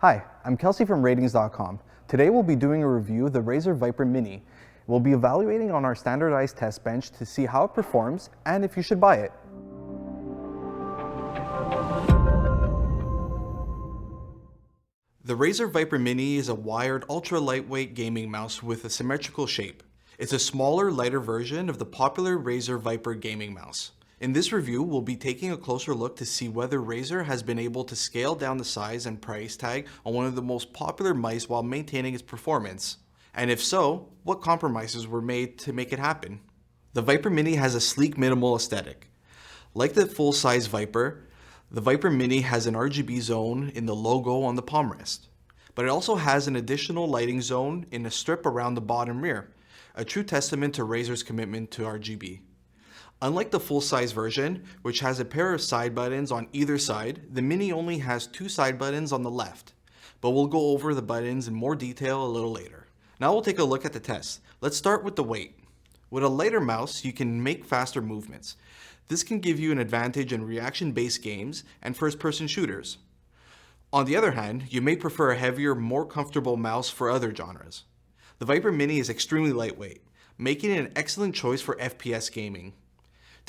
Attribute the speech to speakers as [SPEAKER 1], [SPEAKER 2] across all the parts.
[SPEAKER 1] Hi, I'm Kelsey from ratings.com. Today we'll be doing a review of the Razer Viper Mini. We'll be evaluating on our standardized test bench to see how it performs and if you should buy it. The Razer Viper Mini is a wired, ultra-lightweight gaming mouse with a symmetrical shape. It's a smaller, lighter version of the popular Razer Viper gaming mouse. In this review, we'll be taking a closer look to see whether Razer has been able to scale down the size and price tag on one of the most popular mice while maintaining its performance. And if so, what compromises were made to make it happen? The Viper Mini has a sleek, minimal aesthetic. Like the full-size Viper, the Viper Mini has an RGB zone in the logo on the palm rest. But it also has an additional lighting zone in a strip around the bottom rear, a true testament to Razer's commitment to RGB. Unlike the full-size version, which has a pair of side buttons on either side, the Mini only has two side buttons on the left. But we'll go over the buttons in more detail a little later. Now we'll take a look at the test. Let's start with the weight. With a lighter mouse, you can make faster movements. This can give you an advantage in reaction-based games and first-person shooters. On the other hand, you may prefer a heavier, more comfortable mouse for other genres. The Viper Mini is extremely lightweight, making it an excellent choice for FPS gaming.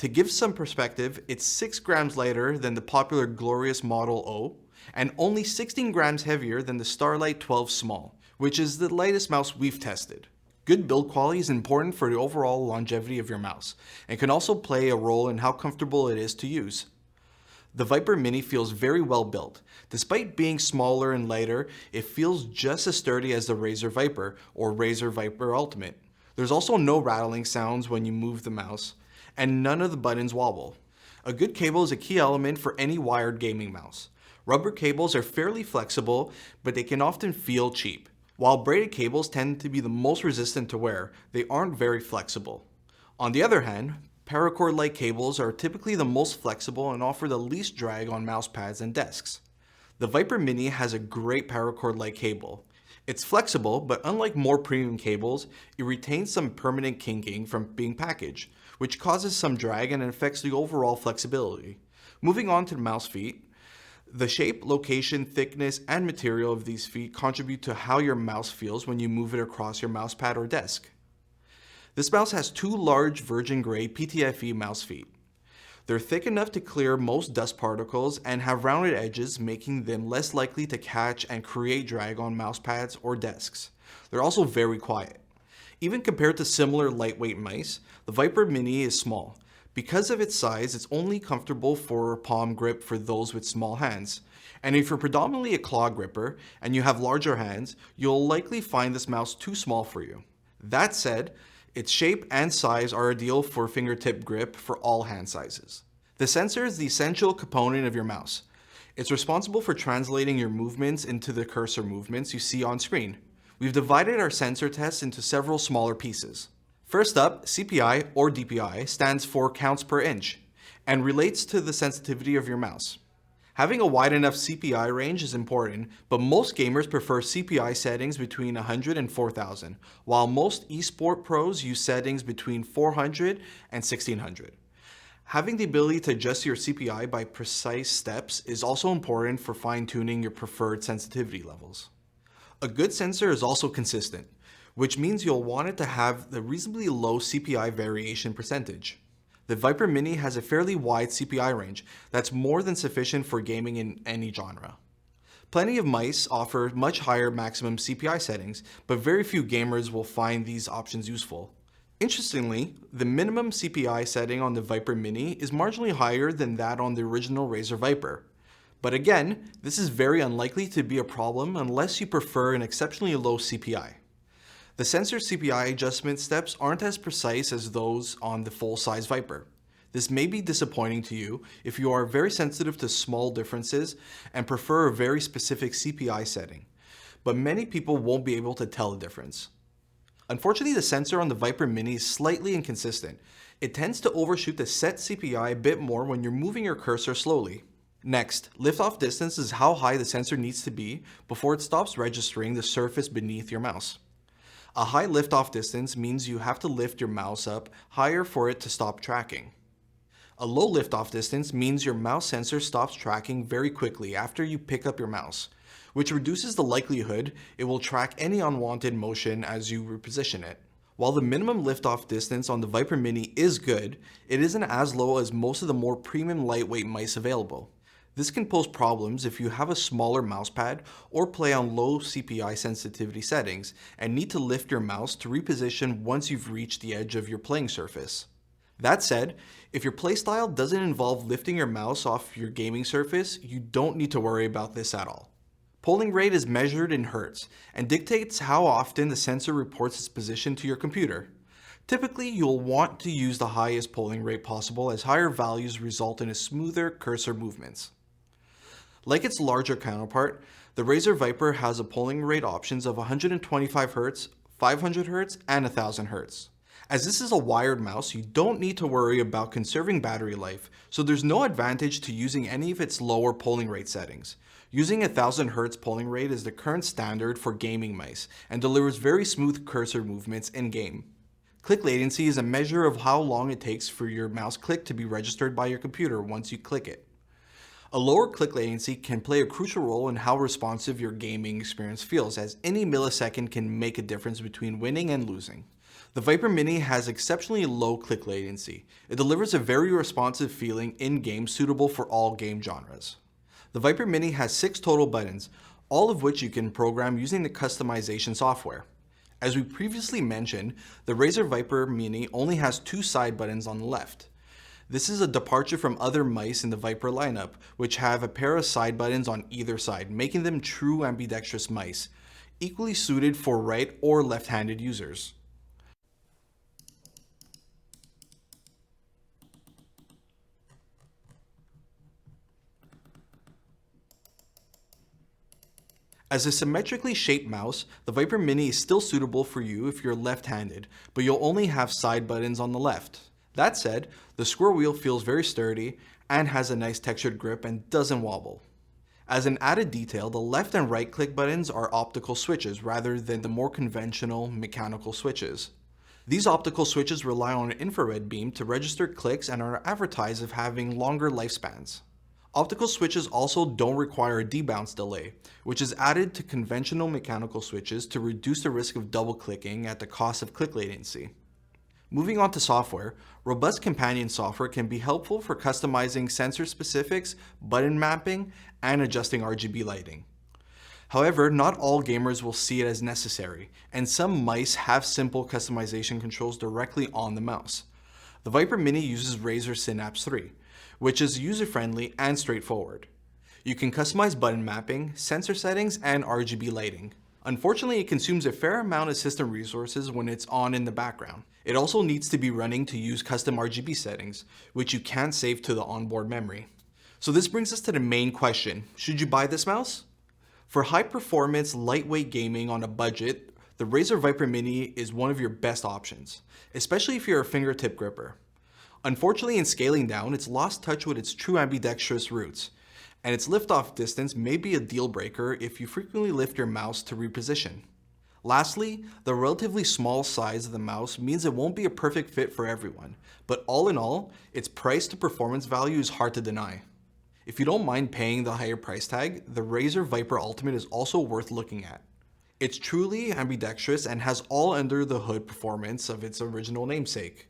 [SPEAKER 1] To give some perspective, it's 6 grams lighter than the popular Glorious Model O, and only 16 grams heavier than the Starlight 12 Small, which is the lightest mouse we've tested. Good build quality is important for the overall longevity of your mouse, and can also play a role in how comfortable it is to use. The Viper Mini feels very well built. Despite being smaller and lighter, it feels just as sturdy as the Razer Viper or Razer Viper Ultimate. There's also no rattling sounds when you move the mouse, and none of the buttons wobble. A good cable is a key element for any wired gaming mouse. Rubber cables are fairly flexible, but they can often feel cheap. While braided cables tend to be the most resistant to wear, they aren't very flexible. On the other hand, paracord-like cables are typically the most flexible and offer the least drag on mouse pads and desks. The Viper Mini has a great paracord-like cable. It's flexible, but unlike more premium cables, it retains some permanent kinking from being packaged, which causes some drag and affects the overall flexibility. Moving on to the mouse feet, the shape, location, thickness, and material of these feet contribute to how your mouse feels when you move it across your mouse pad or desk. This mouse has two large virgin gray PTFE mouse feet. They're thick enough to clear most dust particles and have rounded edges, making them less likely to catch and create drag on mouse pads or desks. They're also very quiet. Even compared to similar lightweight mice, the Viper Mini is small. Because of its size, it's only comfortable for palm grip for those with small hands. And if you're predominantly a claw gripper and you have larger hands, you'll likely find this mouse too small for you. That said, its shape and size are ideal for fingertip grip for all hand sizes. The sensor is the essential component of your mouse. It's responsible for translating your movements into the cursor movements you see on screen. We've divided our sensor tests into several smaller pieces. First up, CPI or DPI stands for counts per inch and relates to the sensitivity of your mouse. Having a wide enough CPI range is important, but most gamers prefer CPI settings between 100 and 4000, while most esport pros use settings between 400 and 1600. Having the ability to adjust your CPI by precise steps is also important for fine-tuning your preferred sensitivity levels. A good sensor is also consistent, which means you'll want it to have the reasonably low CPI variation percentage. The Viper Mini has a fairly wide CPI range that's more than sufficient for gaming in any genre. Plenty of mice offer much higher maximum CPI settings, but very few gamers will find these options useful. Interestingly, the minimum CPI setting on the Viper Mini is marginally higher than that on the original Razer Viper. But again, this is very unlikely to be a problem unless you prefer an exceptionally low CPI. The sensor CPI adjustment steps aren't as precise as those on the full-size Viper. This may be disappointing to you if you are very sensitive to small differences and prefer a very specific CPI setting, but many people won't be able to tell the difference. Unfortunately, the sensor on the Viper Mini is slightly inconsistent. It tends to overshoot the set CPI a bit more when you're moving your cursor slowly. Next, lift-off distance is how high the sensor needs to be before it stops registering the surface beneath your mouse. A high lift-off distance means you have to lift your mouse up higher for it to stop tracking. A low lift-off distance means your mouse sensor stops tracking very quickly after you pick up your mouse, which reduces the likelihood it will track any unwanted motion as you reposition it. While the minimum liftoff distance on the Viper Mini is good, it isn't as low as most of the more premium lightweight mice available. This can pose problems if you have a smaller mousepad or play on low CPI sensitivity settings and need to lift your mouse to reposition once you've reached the edge of your playing surface. That said, if your playstyle doesn't involve lifting your mouse off your gaming surface, you don't need to worry about this at all. Polling rate is measured in hertz and dictates how often the sensor reports its position to your computer. Typically, you'll want to use the highest polling rate possible as higher values result in a smoother cursor movements. Like its larger counterpart, the Razer Viper has a polling rate options of 125 Hz, 500 Hz, and 1000 Hz. As this is a wired mouse, you don't need to worry about conserving battery life, so there's no advantage to using any of its lower polling rate settings. Using 1000 Hz polling rate is the current standard for gaming mice and delivers very smooth cursor movements in-game. Click latency is a measure of how long it takes for your mouse click to be registered by your computer once you click it. A lower click latency can play a crucial role in how responsive your gaming experience feels, as any millisecond can make a difference between winning and losing. The Viper Mini has exceptionally low click latency. It delivers a very responsive feeling in-game suitable for all game genres. The Viper Mini has 6 total buttons, all of which you can program using the customization software. As we previously mentioned, the Razer Viper Mini only has 2 side buttons on the left. This is a departure from other mice in the Viper lineup, which have a pair of side buttons on either side, making them true ambidextrous mice, equally suited for right or left-handed users. As a symmetrically shaped mouse, the Viper Mini is still suitable for you if you're left-handed, but you'll only have side buttons on the left. That said, the square wheel feels very sturdy and has a nice textured grip and doesn't wobble. As an added detail, the left and right click buttons are optical switches rather than the more conventional mechanical switches. These optical switches rely on an infrared beam to register clicks and are advertised as having longer lifespans. Optical switches also don't require a debounce delay, which is added to conventional mechanical switches to reduce the risk of double clicking at the cost of click latency. Moving on to software, robust companion software can be helpful for customizing sensor specifics, button mapping, and adjusting RGB lighting. However, not all gamers will see it as necessary, and some mice have simple customization controls directly on the mouse. The Viper Mini uses Razer Synapse 3, which is user-friendly and straightforward. You can customize button mapping, sensor settings, and RGB lighting. Unfortunately, it consumes a fair amount of system resources when it's on in the background. It also needs to be running to use custom RGB settings, which you can't save to the onboard memory. So this brings us to the main question: should you buy this mouse? For high-performance, lightweight gaming on a budget, the Razer Viper Mini is one of your best options, especially if you're a fingertip gripper. Unfortunately, in scaling down, it's lost touch with its true ambidextrous roots, and its liftoff distance may be a deal breaker if you frequently lift your mouse to reposition. Lastly, the relatively small size of the mouse means it won't be a perfect fit for everyone, but all in all, its price to performance value is hard to deny. If you don't mind paying the higher price tag, the Razer Viper Ultimate is also worth looking at. It's truly ambidextrous and has all under the hood performance of its original namesake,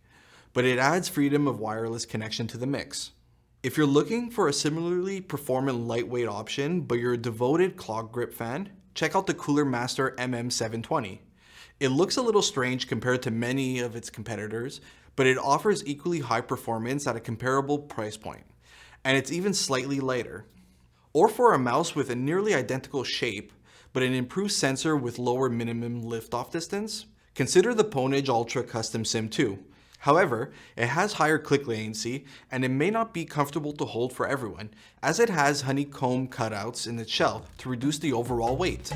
[SPEAKER 1] but it adds freedom of wireless connection to the mix. If you're looking for a similarly performant lightweight option, but you're a devoted clock grip fan, check out the Cooler Master MM720. It looks a little strange compared to many of its competitors, but it offers equally high performance at a comparable price point, and it's even slightly lighter. Or for a mouse with a nearly identical shape, but an improved sensor with lower minimum liftoff distance, consider the Ponage Ultra Custom Sim 2. However, it has higher click latency, and it may not be comfortable to hold for everyone, as it has honeycomb cutouts in its shell to reduce the overall weight.